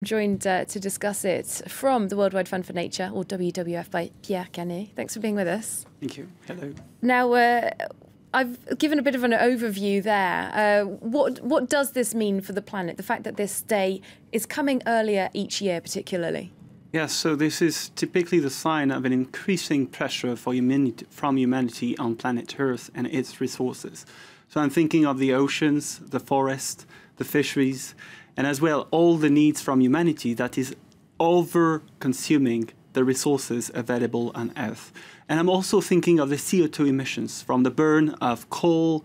Joined to discuss it from the Worldwide Fund for Nature, or WWF, by Pierre Canet. Thanks for being with us. Thank you. Hello. Now, I've given a bit of an overview there. What does this mean for the planet, the fact that this day is coming earlier each year particularly? Yes, so this is typically the sign of an increasing pressure from humanity on planet Earth and its resources. So I'm thinking of the oceans, the forest, the fisheries, and as well all the needs from humanity that is over-consuming the resources available on Earth. And I'm also thinking of the CO2 emissions from the burn of coal,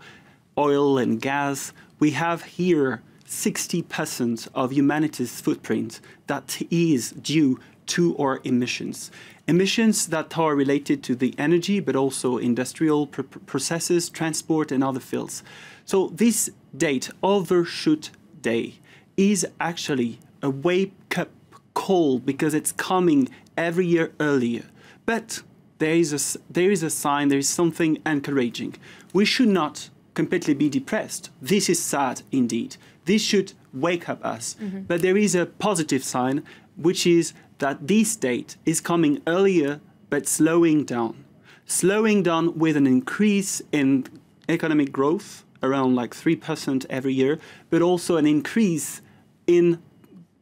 oil and gas. We have here 60% of humanity's footprint that is due to our emissions. Emissions that are related to the energy, but also industrial processes, transport and other fields. So this date, Overshoot Day, is actually a wake-up call because it's coming every year earlier. But there is a sign, there is something encouraging. We should not completely be depressed. This is sad indeed. This should wake up us. But there is a positive sign, which is that this date is coming earlier, but slowing down. Slowing down with an increase in economic growth, around like 3% every year, but also an increase in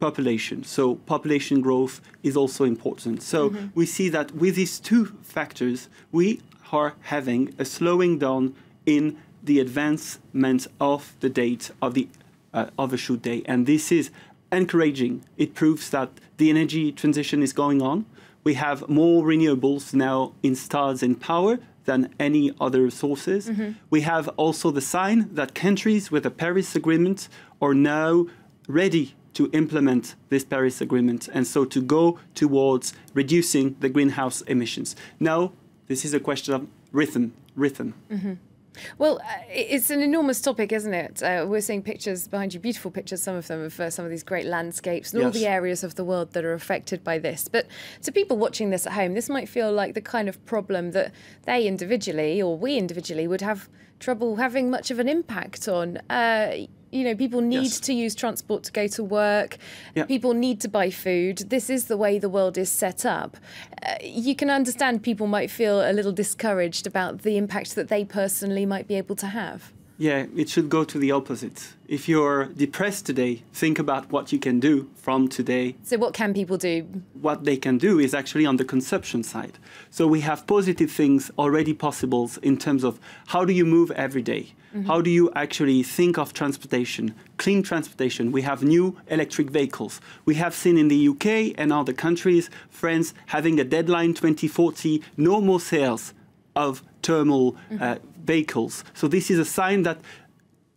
population. So population growth is also important. So we see that with these two factors, we are having a slowing down in the advancement of the date of the Overshoot Day. And this is encouraging. It proves that the energy transition is going on. We have more renewables now installed in power than any other sources. We have also the sign that countries with the Paris Agreement are now ready to implement this Paris Agreement and so to go towards reducing the greenhouse emissions. Now, this is a question of rhythm. Well, it's an enormous topic, isn't it? We're seeing pictures behind you, beautiful pictures, some of them, of some of these great landscapes and all the areas of the world that are affected by this. But to people watching this at home, this might feel like the kind of problem that they individually, or we individually, would have trouble having much of an impact on. You know, people need to use transport to go to work. People need to buy food. This is the way the world is set up. You can understand people might feel a little discouraged about the impact that they personally might be able to have. Yeah, it should go to the opposite. If you're depressed today, think about what you can do from today. So what can people do? What they can do is actually on the consumption side. So we have positive things already possible in terms of how do you move every day? How do you actually think of transportation, clean transportation? We have new electric vehicles. We have seen in the UK and other countries, France having a deadline 2040, no more sales of thermal vehicles. So this is a sign that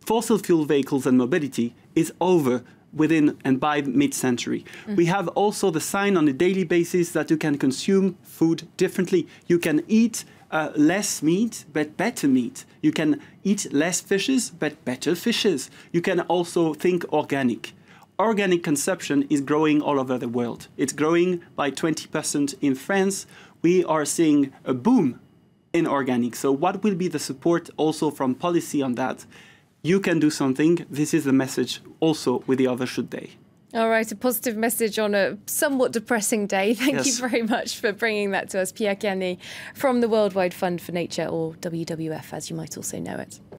fossil fuel vehicles and mobility is over within and by mid-century. We have also the sign on a daily basis that you can consume food differently. You can eat less meat, but better meat. You can eat less fishes, but better fishes. You can also think organic. Organic consumption is growing all over the world. It's growing by 20% in France. We are seeing a boom in organic. So what will be the support also from policy on that? You can do something. This is the message also with the Overshoot Day. All right, a positive message on a somewhat depressing day. Thank you very much for bringing that to us, Pierre Canet from the Worldwide Fund for Nature, or WWF, as you might also know it.